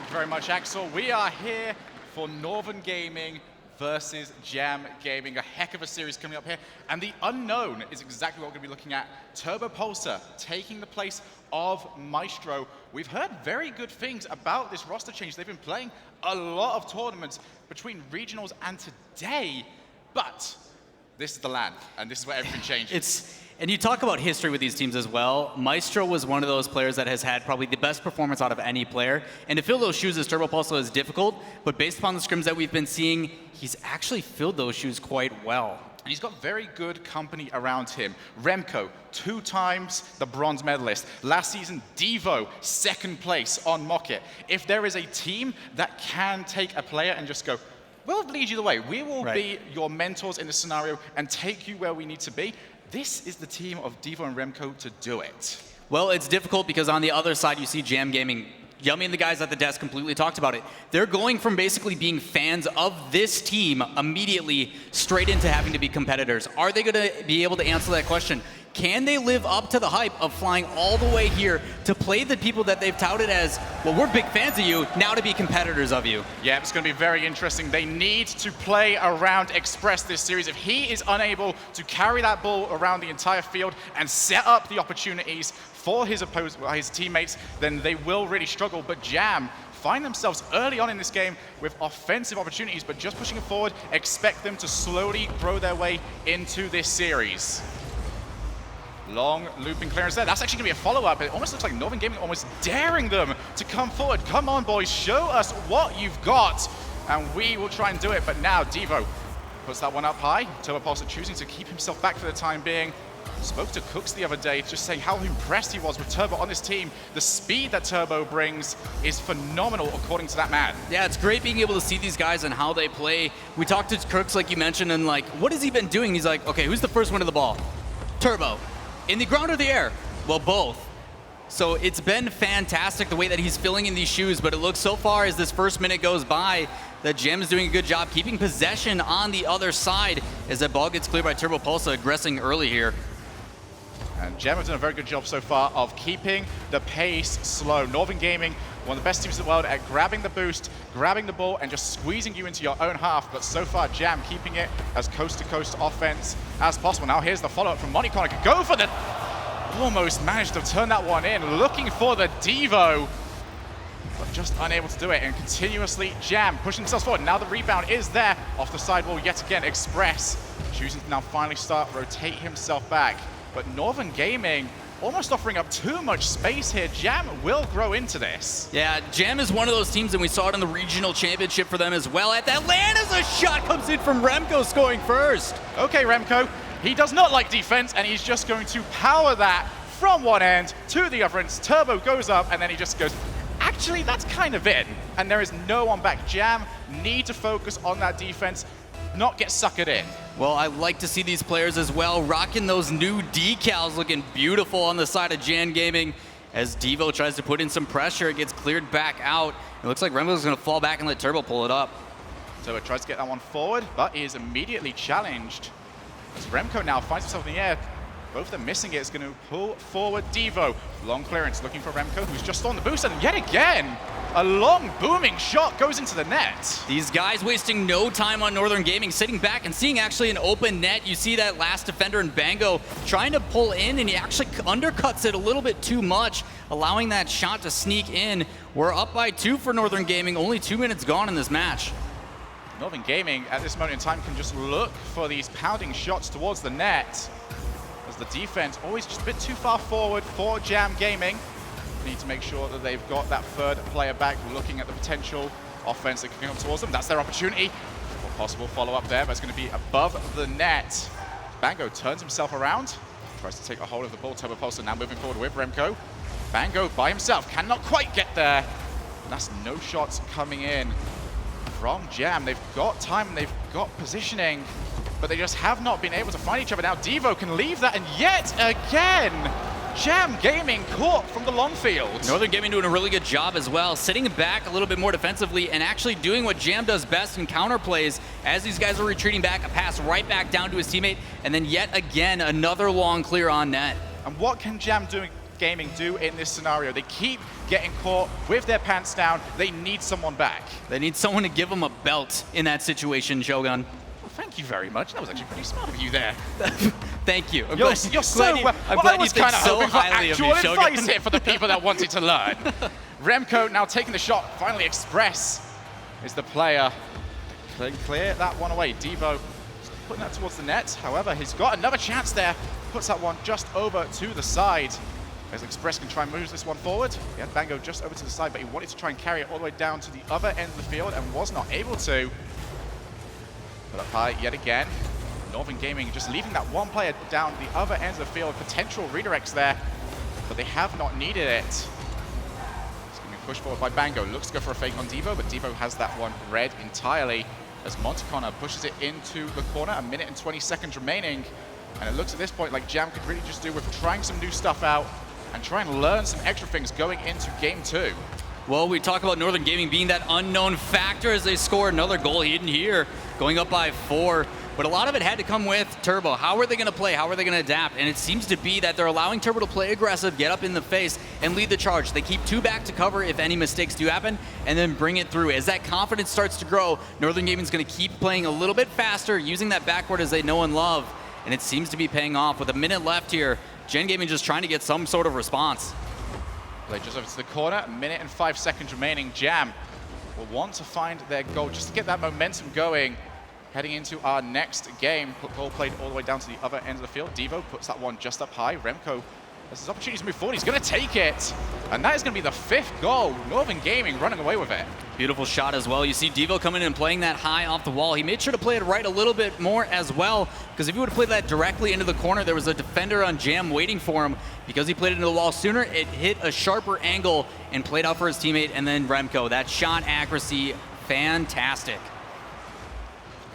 Thank you very much, Axel. We are here for Northern Gaming versus Jam Gaming. A heck of a series coming up here. And the unknown is exactly what we're going to be looking at. Turbo Pulsar taking the place of Maestro. We've heard very good things about this roster change. They've been playing a lot of tournaments between regionals and today. But this is the land, and this is where everything changes. And you talk about history with these teams as well. Maestro was one of those players that has had probably the best performance out of any player. And to fill those shoes as Turbo Pulsar is difficult, but based upon the scrims that we've been seeing, he's actually filled those shoes quite well. And he's got very good company around him. Remco, 2 times the bronze medalist. Last season, Devo, 2nd place on Mocket. If there is a team that can take a player and just go, we'll lead you the way. We will be your mentors in this scenario and take you where we need to be. This is the team of Devo and Remco to do it. Well, it's difficult because on the other side, you see Jam Gaming. Yummy and the guys at the desk completely talked about it. They're going from basically being fans of this team immediately straight into having to be competitors. Are they going to be able to answer that question? Can they live up to the hype of flying all the way here to play the people that they've touted as, well, we're big fans of you, now to be competitors of you? Yeah, it's going to be very interesting. They need to play around Express this series. If he is unable to carry that ball around the entire field and set up the opportunities for his teammates, then they will really struggle. But Jam find themselves early on in this game with offensive opportunities, but just pushing it forward, expect them to slowly grow their way into this series. Long looping clearance there. That's actually going to be a follow-up. It almost looks like Northern Gaming almost daring them to come forward. Come on, boys, show us what you've got, and we will try and do it. But now Devo puts that one up high. Turbo Pulsar choosing to keep himself back for the time being. Spoke to Cooks the other day, just saying how impressed he was with Turbo on this team. The speed that Turbo brings is phenomenal, according to that man. Yeah, it's great being able to see these guys and how they play. We talked to Cooks, like you mentioned, and like, what has he been doing? He's like, okay, who's the first one to the ball? Turbo. In the ground or the air? Well, both. So it's been fantastic the way that he's filling in these shoes, but it looks so far as this first minute goes by that Jam is doing a good job keeping possession on the other side as that ball gets cleared by Turbo Pulsar, aggressing early here. And Jam has done a very good job so far of keeping the pace slow. Northern Gaming, one of the best teams in the world at grabbing the boost, grabbing the ball, and just squeezing you into your own half. But so far, Jam keeping it as coast-to-coast offense as possible. Now here's the follow-up from Monty Connor. Go for the... Almost managed to turn that one in, looking for the Devo, but just unable to do it. And continuously, Jam pushing themselves forward. Now the rebound is there. Off the sidewall yet again, Express choosing to now finally rotate himself back. But Northern Gaming almost offering up too much space here. Jam will grow into this. Yeah, Jam is one of those teams, and we saw it in the regional championship for them as well. At that land as a shot comes in from Remco scoring first. Okay, Remco, he does not like defense, and he's just going to power that from one end to the other end. Turbo goes up, and then he just goes, actually, that's kind of it. And there is no one back. Jam need to focus on that defense, not get suckered in. Well, I like to see these players as well, rocking those new decals, looking beautiful on the side of Jam Gaming. As Devo tries to put in some pressure, it gets cleared back out. It looks like Remco's going to fall back and let Turbo pull it up. Turbo tries to get that one forward, but is immediately challenged. As Remco now finds himself in the air, both of them missing it. It's going to pull forward Devo. Long clearance looking for Remco, who's just on the boost, and yet again, a long booming shot goes into the net. These guys wasting no time on Northern Gaming, sitting back and seeing actually an open net. You see that last defender in Bango trying to pull in, and he actually undercuts it a little bit too much, allowing that shot to sneak in. We're up by 2 for Northern Gaming, only 2 minutes gone in this match. Northern Gaming at this moment in time can just look for these pounding shots towards the net, as the defense always just a bit too far forward for Jam Gaming. Need to make sure that they've got that third player back, looking at the potential offense that can come towards them. That's their opportunity. A possible follow-up there, but it's going to be above the net. Bango turns himself around, tries to take a hold of the ball. Turbo Pulsar now moving forward with Remco. Bango by himself, cannot quite get there. And that's no shots coming in from Jam. They've got time and they've got positioning, but they just have not been able to find each other. Now Devo can leave that, and yet again, Jam Gaming caught from the long field. Northern Gaming doing a really good job as well, sitting back a little bit more defensively and actually doing what Jam does best in counter plays. As these guys are retreating back, a pass right back down to his teammate, and then yet again, another long clear on net. And what can Jam do Gaming do in this scenario. They keep getting caught with their pants down. They need someone back. They need someone to give them a belt in that situation, Shogun. Well, thank you very much. That was actually pretty smart of you there. Thank you. You're so well. I'm glad I was you think kind of so hoping for highly of me, actual Shogun. advice here for the people that wanted to learn. Remco now taking the shot. Finally, Express is the player. Clear that one away. Devo putting that towards the net. However, he's got another chance there. Puts that one just over to the side. As Express can try and move this one forward. He had Bango just over to the side, but he wanted to try and carry it all the way down to the other end of the field and was not able to. Put up high yet again. Northern Gaming just leaving that one player down the other end of the field. Potential redirects there, but they have not needed it. It's going to be pushed forward by Bango. Looks to go for a fake on Devo, but Devo has that one read entirely as Monteconnor pushes it into the corner. 1 minute and 20 seconds remaining. And it looks at this point like Jam could really just do with trying some new stuff out and try and learn some extra things going into game 2. Well, we talk about Northern Gaming being that unknown factor as they score another goal hidden here, going up by 4. But a lot of it had to come with Turbo. How are they going to play? How are they going to adapt? And it seems to be that they're allowing Turbo to play aggressive, get up in the face, and lead the charge. They keep 2 back to cover if any mistakes do happen, and then bring it through. As that confidence starts to grow, Northern Gaming is going to keep playing a little bit faster, using that backboard as they know and love. And it seems to be paying off. With a minute left here, Gen Gaming just trying to get some sort of response. Play just over to the corner, 1 minute and 5 seconds remaining. Jam will want to find their goal just to get that momentum going. Heading into our next game, ball played all the way down to the other end of the field. Devo puts that one just up high. Remco has his opportunity to move forward. He's going to take it. And that is going to be the 5th goal. Northern Gaming running away with it. Beautiful shot as well. You see Devo coming in and playing that high off the wall. He made sure to play it right a little bit more as well, because if he would have played that directly into the corner, there was a defender on Jam waiting for him. Because he played it into the wall sooner, it hit a sharper angle and played out for his teammate, and then Remco. That shot accuracy, fantastic.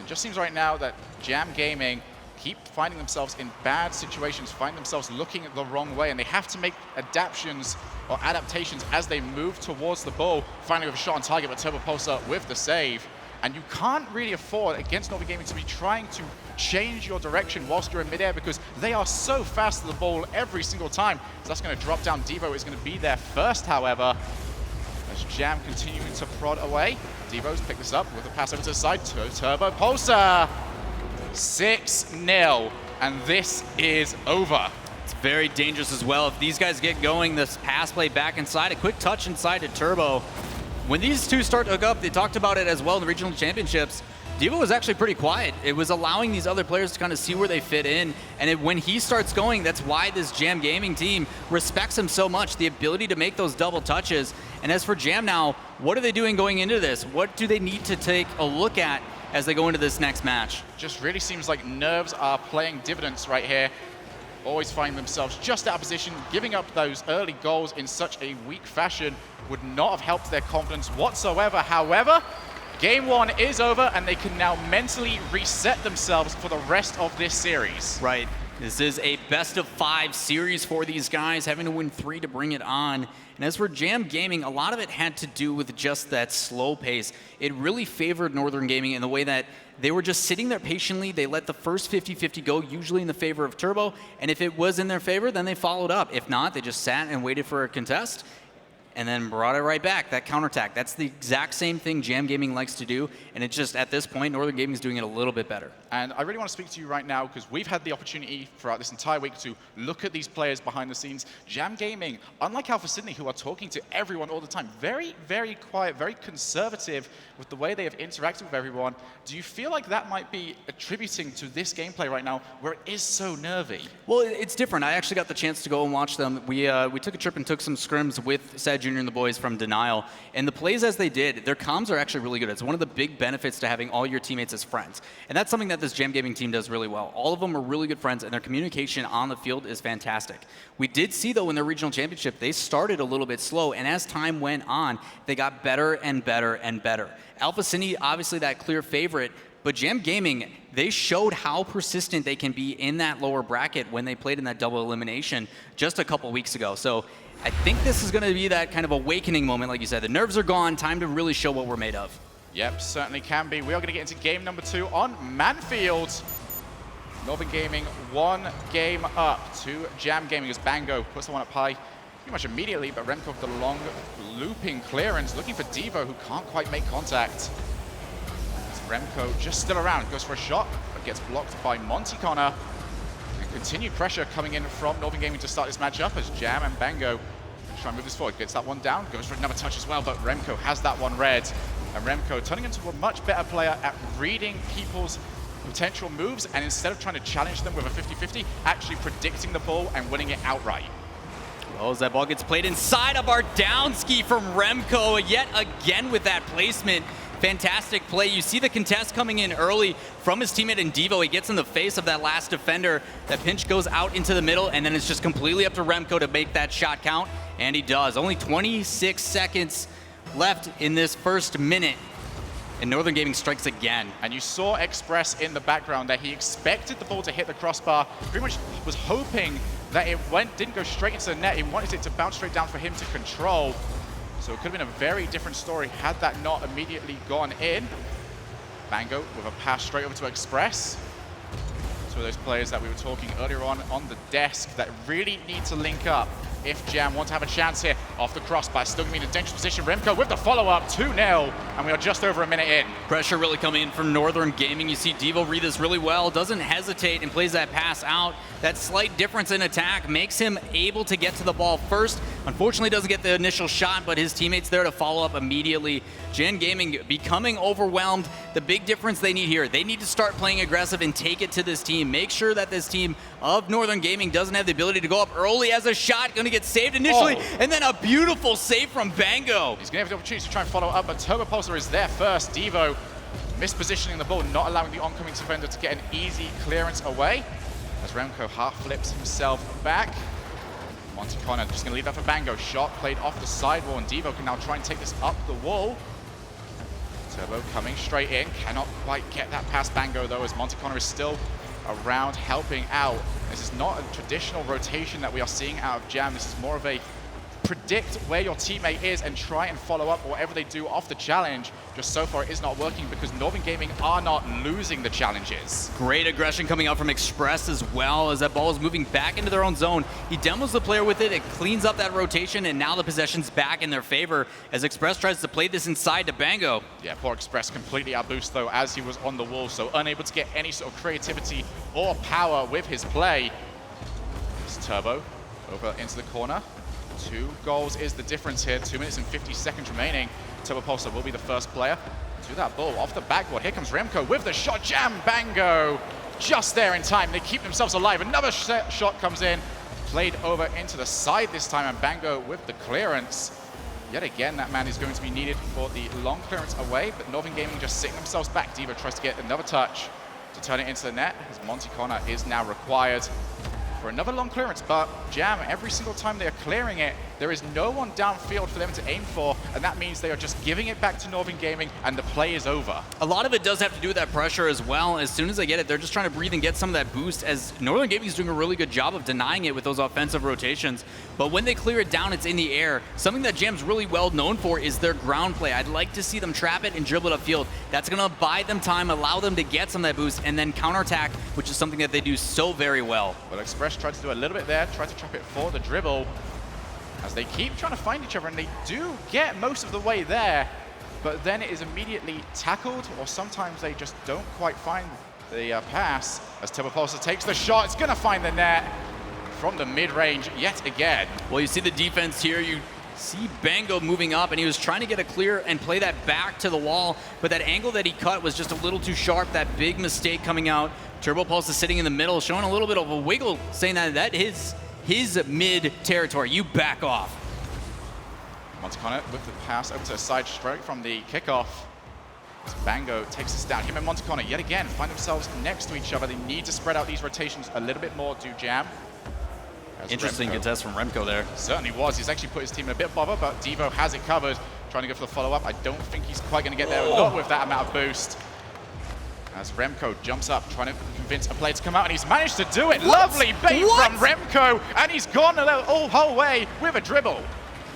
It just seems right now that Jam Gaming keep finding themselves in bad situations, find themselves looking the wrong way, and they have to make adaptations as they move towards the ball. Finally with a shot on target, but Turbo Pulsar with the save. And you can't really afford against Northern Gaming to be trying to change your direction whilst you're in midair, because they are so fast to the ball every single time. So that's going to drop down. Devo is going to be there first, however, as Jam continuing to prod away. Devo's picked this up with a pass over to the side. Turbo Pulsar. 6-0, and this is over. It's very dangerous as well. If these guys get going, this pass play back inside, a quick touch inside to Turbo. When these two start to hook up, they talked about it as well in the regional championships. Devo was actually pretty quiet. It was allowing these other players to kind of see where they fit in. And when he starts going, that's why this Jam Gaming team respects him so much, the ability to make those double touches. And as for Jam now, what are they doing going into this? What do they need to take a look at as they go into this next match? Just really seems like nerves are playing dividends right here. Always find themselves just out of position. Giving up those early goals in such a weak fashion would not have helped their confidence whatsoever. However, game 1 is over, and they can now mentally reset themselves for the rest of this series. Right. This is a best-of-5 series for these guys, having to win 3 to bring it on. And as for Jam Gaming, a lot of it had to do with just that slow pace. It really favored Northern Gaming in the way that they were just sitting there patiently. They let the first 50-50 go, usually in the favor of Turbo. And if it was in their favor, then they followed up. If not, they just sat and waited for a contest and then brought it right back, that counterattack. That's the exact same thing Jam Gaming likes to do, and it's just, at this point, Northern Gaming is doing it a little bit better. And I really want to speak to you right now, because we've had the opportunity throughout this entire week to look at these players behind the scenes. Jam Gaming, unlike Alpha Sydney, who are talking to everyone all the time, very, very quiet, very conservative with the way they have interacted with everyone. Do you feel like that might be attributing to this gameplay right now, where it is so nervy? Well, it's different. I actually got the chance to go and watch them. We took a trip and took some scrims with Sad Jr. and the boys from Denial, and the plays as they did, their comms are actually really good. It's one of the big benefits to having all your teammates as friends, and that's something that this Jam Gaming team does really well. All of them are really good friends, and their communication on the field is fantastic. We did see, though, in the regional championship, they started a little bit slow, and as time went on, they got better and better and better. Alpha Cine, obviously that clear favorite, but Jam Gaming, they showed how persistent they can be in that lower bracket when they played in that double elimination just a couple weeks ago. So I think this is going to be that kind of awakening moment, like you said. The nerves are gone, time to really show what we're made of. Yep, certainly can be. We are going to get into game number 2 on Manfield. Northern Gaming 1 game up to Jam Gaming as Bango puts the one up high. pretty much immediately, but Remco with the long looping clearance, looking for Devo, who can't quite make contact. As Remco just still around, goes for a shot, but gets blocked by Monty Connor. And continued pressure coming in from Northern Gaming to start this matchup as Jam and Bango try and move this forward. Gets that one down, goes for another touch as well, but Remco has that one read. And Remco turning into a much better player at reading people's potential moves, and instead of trying to challenge them with a 50-50, actually predicting the ball and winning it outright. Oh, as that ball gets played inside of our down ski from Remco, yet again with that placement. Fantastic play. You see the contest coming in early from his teammate in Devo. He gets in the face of that last defender. That pinch goes out into the middle, and then it's just completely up to Remco to make that shot count, and he does. Only 26 seconds left in this first minute, and Northern Gaming strikes again. And you saw Express in the background that he expected the ball to hit the crossbar, pretty much was hoping that it didn't go straight into the net. He wanted it to bounce straight down for him to control. So it could have been a very different story had that not immediately gone in. Bango with a pass straight over to Express. So those players that we were talking earlier on the desk that really need to link up if Jam want to have a chance here. Off the crossbar, still going to be in a dangerous position. Remco with the follow-up, 2-0, and we are just over a minute in. Pressure really coming in from Northern Gaming. You see Devo read this really well, doesn't hesitate and plays that pass out. That slight difference in attack makes him able to get to the ball first. Unfortunately, doesn't get the initial shot, but his teammates there to follow up immediately. Gen Gaming becoming overwhelmed. The big difference they need here, they need to start playing aggressive and take it to this team. Make sure that this team of Northern Gaming doesn't have the ability to go up early as a shot. Going to get saved initially, and then a beautiful save from Bango. He's going to have the opportunity to try and follow up, but Turbo Pulsar is there first. Devo mispositioning the ball, not allowing the oncoming defender to get an easy clearance away. As Remco half flips himself back. Monty Connor just going to leave that for Bango. Shot played off the sidewall, and Devo can now try and take this up the wall. Turbo coming straight in, cannot quite get that past Bango though, as Monty Connor is still around helping out. This is not a traditional rotation that we are seeing out of Jam. This is more of a predict where your teammate is and try and follow up whatever they do off the challenge. Just so far it is not working because Northern Gaming are not losing the challenges. Great aggression coming out from Express as well as that ball is moving back into their own zone. He demos the player with it, it cleans up that rotation, and now the possession's back in their favor as Express tries to play this inside to Bango. Yeah, poor Express completely outboosted though as he was on the wall, so unable to get any sort of creativity or power with his play. It's Turbo over into the corner. 2 goals is the difference here. 2 minutes and 50 seconds remaining. Turbo Pulsar will be the first player to that ball off the backboard. Here comes Remco with the shot. Jam Bango just there in time. They keep themselves alive. Another shot comes in, played over into the side this time, and Bango with the clearance. Yet again, that man is going to be needed for the long clearance away, but Northern Gaming just sitting themselves back. Devo tries to get another touch to turn it into the net, as Monty Connor is now required for another long clearance, but Jam, every single time they are clearing it, there is no one downfield for them to aim for, and that means they are just giving it back to Northern Gaming, and the play is over. A lot of it does have to do with that pressure as well. As soon as they get it, they're just trying to breathe and get some of that boost, as Northern Gaming is doing a really good job of denying it with those offensive rotations. But when they clear it down, it's in the air. Something that Jam's really well known for is their ground play. I'd like to see them trap it and dribble it upfield. That's going to buy them time, allow them to get some of that boost, and then counterattack, which is something that they do so very well. Well, Express tried to do a little bit there, tried to trap it for the dribble, as they keep trying to find each other, and they do get most of the way there, but then it is immediately tackled, or sometimes they just don't quite find the pass, as Turbo Pulsar takes the shot. It's going to find the net from the mid-range yet again. Well, you see the defense here. You see Bango moving up, and he was trying to get a clear and play that back to the wall, but that angle that he cut was just a little too sharp. That big mistake coming out. Turbo Pulsar sitting in the middle, showing a little bit of a wiggle, saying that is his mid territory. You back off. Monty Connor with the pass over to a side stroke from the kickoff. As Bango takes this down. Him and Monty Connor yet again find themselves next to each other. They need to spread out these rotations a little bit more to Jam. As Interesting contest from Remco there. Certainly was. He's actually put his team in a bit of bother, but Devo has it covered. Trying to go for the follow-up. I don't think he's quite going to get there, not with that amount of boost. As Remco jumps up, trying to convince a player to come out, and he's managed to do it. Lovely bait from Remco, and he's gone the whole way with a dribble.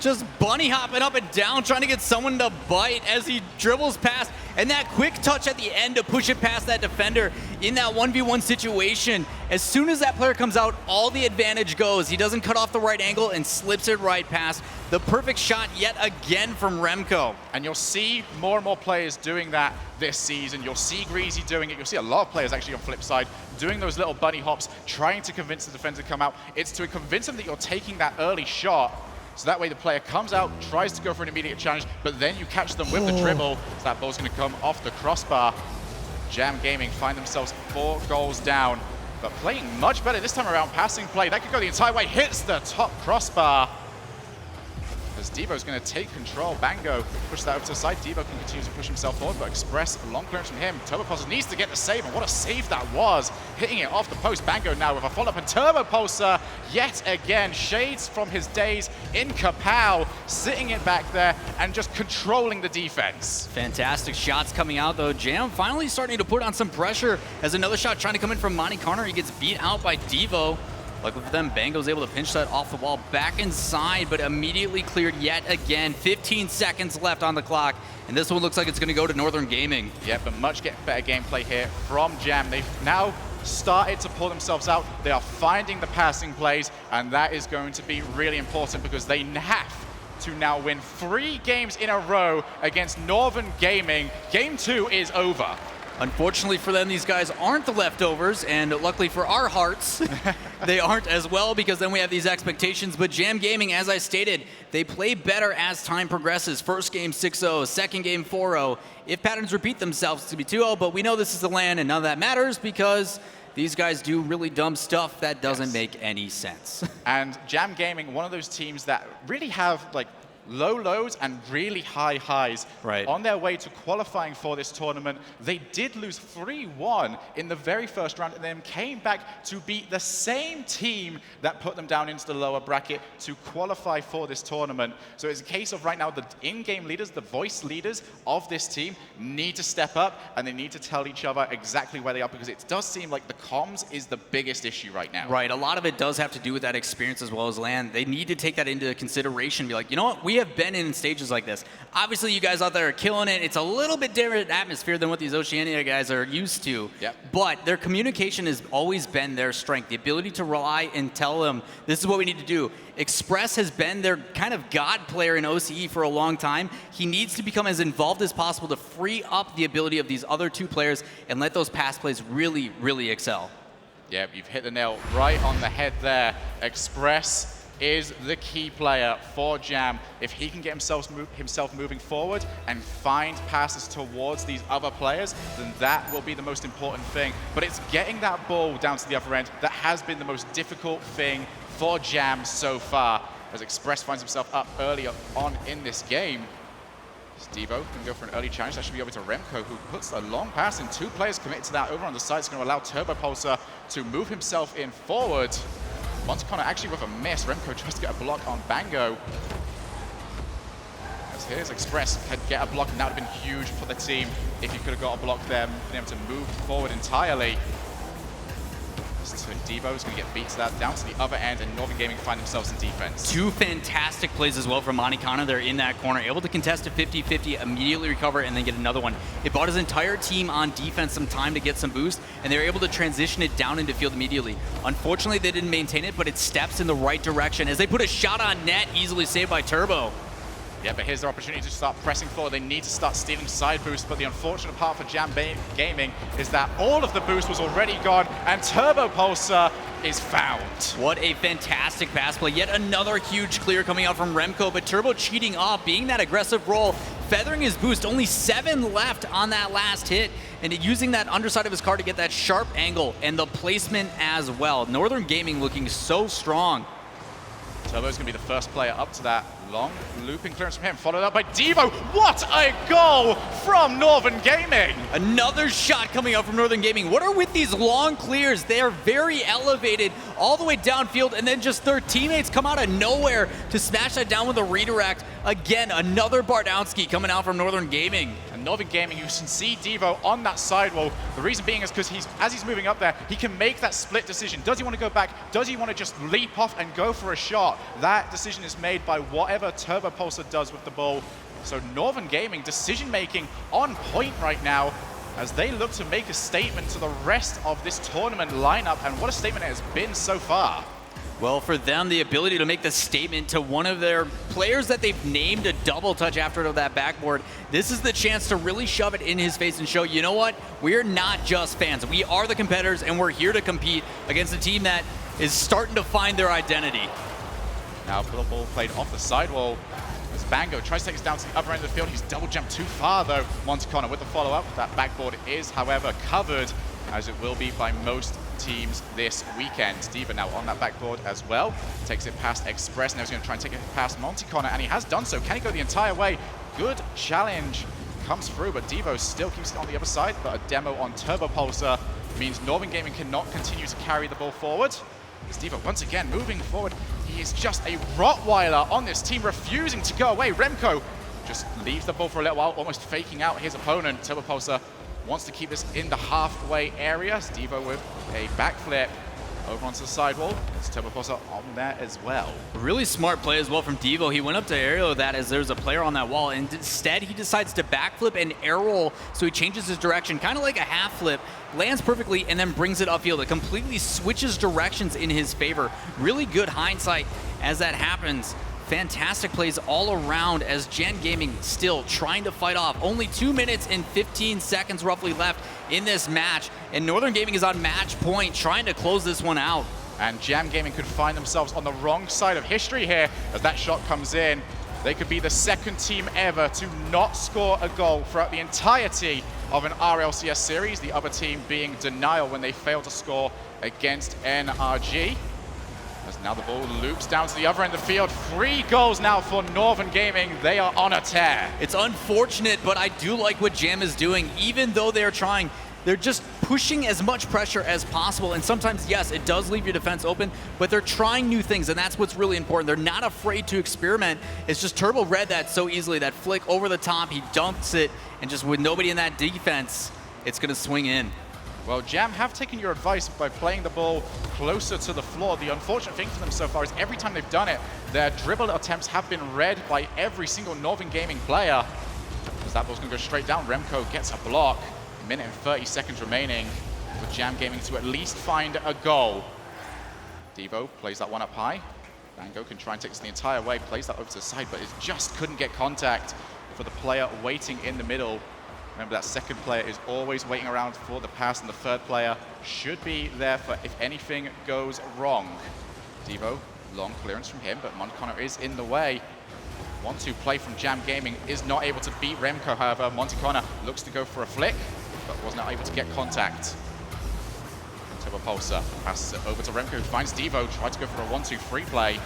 just bunny hopping up and down, trying to get someone to bite as he dribbles past. And that quick touch at the end to push it past that defender in that 1v1 situation. As soon as that player comes out, all the advantage goes. He doesn't cut off the right angle and slips it right past. The perfect shot yet again from Remco. And you'll see more and more players doing that this season. You'll see Greasy doing it. You'll see a lot of players actually on flip side doing those little bunny hops, trying to convince the defender to come out. It's to convince them that you're taking that early shot. So that way the player comes out, tries to go for an immediate challenge, but then you catch them with the dribble. So that ball's going to come off the crossbar. Jam Gaming find themselves 4 goals down, but playing much better this time around. Passing play, that could go the entire way, hits the top crossbar. As Devo's going to take control. Bango push that over to the side. Devo can continue to push himself forward, but Express, a long clearance from him. Turbopulsar needs to get the save, and what a save that was. Hitting it off the post. Bango now with a follow-up, and Turbopulsar yet again. Shades from his days in Kapow, sitting it back there and just controlling the defense. Fantastic shots coming out though. Jam finally starting to put on some pressure as another shot trying to come in from Monty Connor. He gets beat out by Devo. Luckily for them, Bango's able to pinch that off the wall back inside, but immediately cleared yet again. 15 seconds left on the clock, and this one looks like it's going to go to Northern Gaming. Yeah, but much better gameplay here from Jam. They've now started to pull themselves out. They are finding the passing plays, and that is going to be really important because they have to now win 3 games in a row against Northern Gaming. Game 2 is over. Unfortunately for them, these guys aren't the leftovers, and luckily for our hearts, they aren't as well, because then we have these expectations. But Jam Gaming, as I stated, they play better as time progresses. First game 6-0, second game 4-0. If patterns repeat themselves, to be 2-0, but we know this is the LAN, and none of that matters because these guys do really dumb stuff that doesn't make any sense. And Jam Gaming, one of those teams that really have like low lows and really high highs. Right. On their way to qualifying for this tournament, they did lose 3-1 in the very first round and then came back to beat the same team that put them down into the lower bracket to qualify for this tournament. So it's a case of right now the in-game leaders, the voice leaders of this team need to step up and they need to tell each other exactly where they are, because it does seem like the comms is the biggest issue right now. Right, a lot of it does have to do with that experience as well as LAN. They need to take that into consideration, be like, you know what, we have been in stages like this. Obviously, you guys out there are killing it. It's a little bit different atmosphere than what these Oceania guys are used to. Yep. But their communication has always been their strength, the ability to rely and tell them, this is what we need to do. Express has been their kind of god player in OCE for a long time. He needs to become as involved as possible to free up the ability of these other 2 players and let those pass plays really, really excel. Yeah, you've hit the nail right on the head there. Express is the key player for Jam. If he can get himself moving forward and find passes towards these other players, then that will be the most important thing. But it's getting that ball down to the other end that has been the most difficult thing for Jam so far, as Express finds himself up earlier on in this game. Devo can go for an early challenge. That should be over to Remco, who puts a long pass, and 2 players committed to that over on the side. It's going to allow Turbopulsar to move himself in forward. Monty Connor actually with a miss. Remco tries to get a block on Bango. As here's Express could get a block, and that would have been huge for the team if he could have got a block there, been able to move forward entirely. So Devo's going to get beat to that, down to the other end, and Northern Gaming find themselves in defense. 2 fantastic plays as well from Monty Connor. They're in that corner, able to contest a 50-50, immediately recover, and then get another one. It bought his entire team on defense some time to get some boost, and they were able to transition it down into field immediately. Unfortunately, they didn't maintain it, but it steps in the right direction as they put a shot on net, easily saved by Turbo. Yeah, but here's their opportunity to start pressing forward. They need to start stealing side boosts, but the unfortunate part for Jam Gaming is that all of the boost was already gone, and Turbopulsar is found. What a fantastic pass play. Yet another huge clear coming out from Remco, but Turbo cheating off, being that aggressive role, feathering his boost. Only 7 left on that last hit, and using that underside of his car to get that sharp angle and the placement as well. Northern Gaming looking so strong. Turbo's going to be the first player up to that. Long looping clearance from him, followed up by Devo. What a goal from Northern Gaming! Another shot coming out from Northern Gaming. What are with these long clears? They are very elevated all the way downfield, and then just their teammates come out of nowhere to smash that down with a redirect. Again, another Bardowski coming out from Northern Gaming. And Northern Gaming, you can see Devo on that sidewall. The reason being is because as he's moving up there, he can make that split decision. Does he want to go back? Does he want to just leap off and go for a shot? That decision is made by whatever Turbo Pulsar does with the ball. So Northern Gaming, decision making on point right now, as they look to make a statement to the rest of this tournament lineup, and what a statement it has been so far. Well, for them, the ability to make the statement to one of their players that they've named a double touch after that backboard, this is the chance to really shove it in his face and show, you know what, we're not just fans. We are the competitors, and we're here to compete against a team that is starting to find their identity. Now, the ball played off the sidewall. As Bango tries to take us down to the other end of the field. He's double jumped too far though. Monticona with the follow-up. That backboard is, however, covered, as it will be by most teams this weekend. Diva now on that backboard as well. Takes it past Express. Now he's going to try and take it past Monticona, and he has done so. Can he go the entire way? Good challenge comes through, but Devo still keeps it on the other side. But a demo on Turbo Pulsar means Northern Gaming cannot continue to carry the ball forward. As Devo once again moving forward. He is just a Rottweiler on this team, refusing to go away. Remco just leaves the ball for a little while, almost faking out his opponent. Turbo Pulsar wants to keep this in the halfway area. Devo with a backflip over onto the sidewall. It's Turbo Pulsar on there as well. A really smart play as well from Devo. He went up to aerial that as there's a player on that wall, and instead he decides to backflip and air roll, so he changes his direction, kind of like a half flip, lands perfectly, and then brings it upfield. It completely switches directions in his favor. Really good hindsight as that happens. Fantastic plays all around as Gen Gaming still trying to fight off. Only 2 minutes and 15 seconds roughly left in this match, and Northern Gaming is on match point trying to close this one out. And Jam Gaming could find themselves on the wrong side of history here as that shot comes in. They could be the second team ever to not score a goal throughout the entirety of an RLCS series, the other team being Denial when they failed to score against NRG. As now the ball loops down to the other end of the field. 3 goals now for Northern Gaming. They are on a tear. It's unfortunate, but I do like what Jam is doing. Even though they're trying, they're just pushing as much pressure as possible. And sometimes, yes, it does leave your defense open, but they're trying new things, and that's what's really important. They're not afraid to experiment. It's just Turbo read that so easily. That flick over the top, he dumps it, and just with nobody in that defense, it's going to swing in. Well, Jam have taken your advice by playing the ball closer to the floor. The unfortunate thing for them so far is every time they've done it, their dribble attempts have been read by every single Northern Gaming player. As that ball's going to go straight down, Remco gets a block. A minute and 30 seconds remaining for Jam Gaming to at least find a goal. Devo plays that one up high. Bango can try and take this the entire way, plays that over to the side, but it just couldn't get contact for the player waiting in the middle. Remember, that second player is always waiting around for the pass, and the third player should be there for if anything goes wrong. Devo, long clearance from him, but Monticona is in the way. 1-2 play from Jam Gaming is not able to beat Remco, however. Monticona looks to go for a flick, but was not able to get contact. Turbo Pulsar passes it over to Remco, who finds Devo, tried to go for a 1-2-3 play.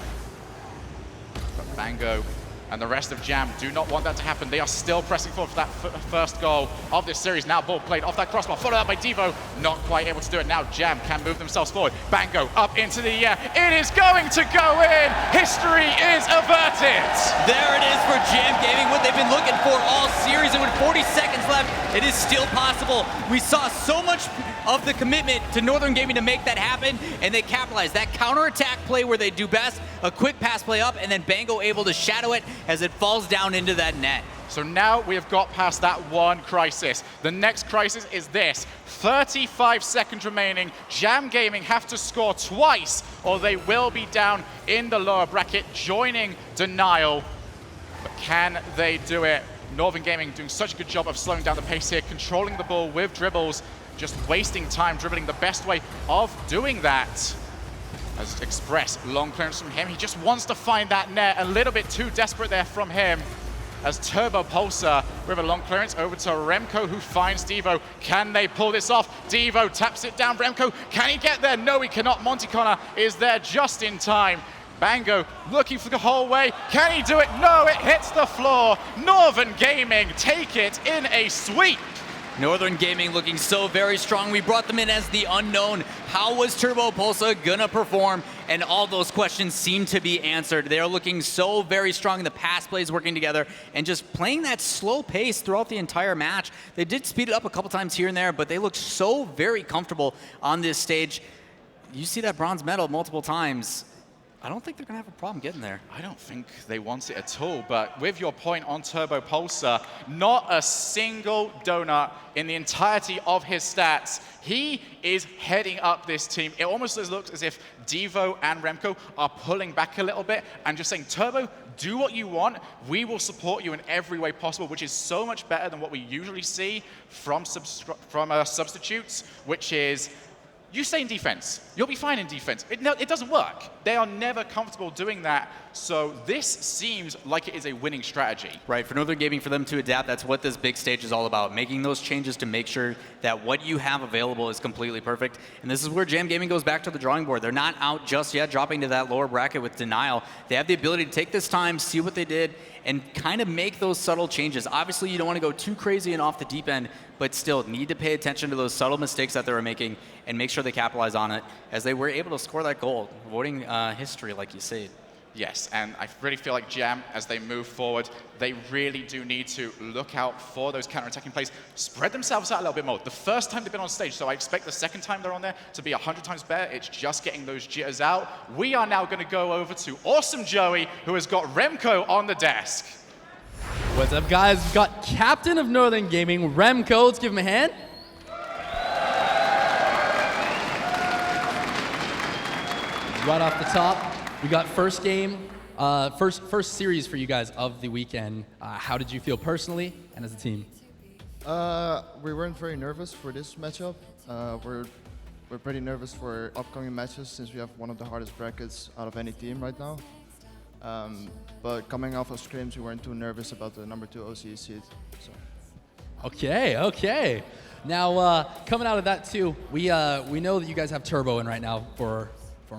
But Bango and the rest of Jam do not want that to happen. They are still pressing forward for that first goal of this series. Now ball played off that crossbar, followed up by Devo. Not quite able to do it. Now Jam can move themselves forward. Bango up into the air. It is going to go in. History is averted. There it is for Jam Gaming, what they've been looking for all series. And with 40 seconds left, it is still possible. We saw so much of the commitment to Northern Gaming to make that happen, and they capitalized. That counter-attack play where they do best, a quick pass play up, and then Bango able to shadow it as it falls down into that net. So now we have got past that one crisis. The next crisis is this. 35 seconds remaining. Jam Gaming have to score twice or they will be down in the lower bracket, joining Denial. But can they do it? Northern Gaming doing such a good job of slowing down the pace here, controlling the ball with dribbles, just wasting time dribbling the best way of doing that. As Express, long clearance from him. He just wants to find that net. A little bit too desperate there from him. As Turbo Pulsar with a long clearance over to Remco, who finds Devo. Can they pull this off? Devo taps it down. Remco, can he get there? No, he cannot. Monticona is there just in time. Bango looking for the whole way. Can he do it? No, it hits the floor. Northern Gaming take it in a sweep. Northern Gaming looking so very strong. We brought them in as the unknown. How was Turbo Pulsar gonna perform? and all those questions seem to be answered. They're looking so very strong in the pass plays working together and just playing that slow pace throughout the entire match. They did speed it up a couple times here and there, but they looked so very comfortable on this stage. You see that bronze medal multiple times. I don't think they're going to have a problem getting there. I don't think they want it at all, but with your point on Turbo Pulsar, not a single donut in the entirety of his stats. He is heading up this team. It almost looks as if Devo and Remco are pulling back a little bit and just saying, Turbo, do what you want. We will support you in every way possible, which is so much better than what we usually see from substitutes, which is, you stay in defense. You'll be fine in defense. It doesn't work. They are never comfortable doing that. So this seems like it is a winning strategy. Right, for Northern Gaming, for them to adapt, that's what this big stage is all about. Making those changes to make sure that what you have available is completely perfect. And this is where Jam Gaming goes back to the drawing board. They're not out just yet, dropping to that lower bracket with Denial. They have the ability to take this time, see what they did, and kind of make those subtle changes. Obviously, you don't want to go too crazy and off the deep end, but still need to pay attention to those subtle mistakes that they were making and make sure they capitalize on it as they were able to score that goal, avoiding history, like you said. Yes, and I really feel like Jam, as they move forward, they really do need to look out for those counter-attacking plays, spread themselves out a little bit more. The first time they've been on stage, so I expect the second time they're on there to be 100 times better. It's just getting those jitters out. We are now going to go over to Awesome Joey, who has got Remco on the desk. What's up, guys? We've got Captain of Northern Gaming, Remco. Let's give him a hand. Right off the top, we got first game, first series for you guys of the weekend. How did you feel personally and as a team? We weren't very nervous for this matchup. We're pretty nervous for upcoming matches since we have one of the hardest brackets out of any team right now. But coming off of scrims, we weren't too nervous about the number 2 OCE seed. So. Okay. Now, coming out of that too, we know that you guys have Turbo in right now for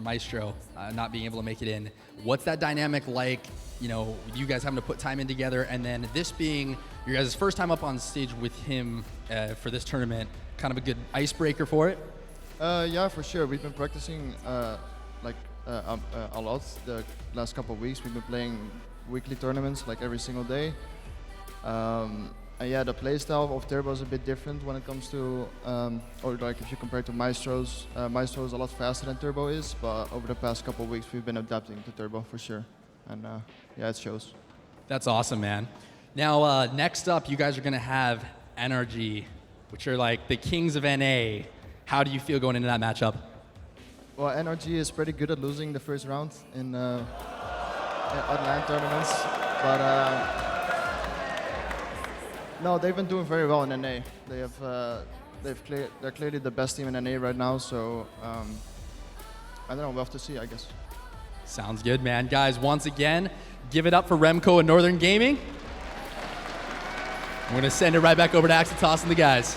Maestro not being able to make it in. What's that dynamic like? You know, you guys having to put time in together, and then this being your guys' first time up on stage with him for this tournament, kind of a good icebreaker for it? Yeah, for sure. We've been practicing a lot the last couple of weeks. We've been playing weekly tournaments like every single day. And yeah, the playstyle of Turbo is a bit different when it comes to, or like if you compare it to Maestro's. Maestro is a lot faster than Turbo is, but over the past couple of weeks we've been adapting to Turbo for sure. And yeah, it shows. That's awesome, man. Now, next up, you guys are gonna have NRG, which are like the kings of NA. How do you feel going into that matchup? Well, NRG is pretty good at losing the first round in LAN tournaments, but no, they've been doing very well in NA. They have, they're clearly the best team in NA right now. So I don't know, we'll have to see, I guess. Sounds good, man. Guys, once again, give it up for Remco and Northern Gaming. We're gonna send it right back over to Axitos and the guys.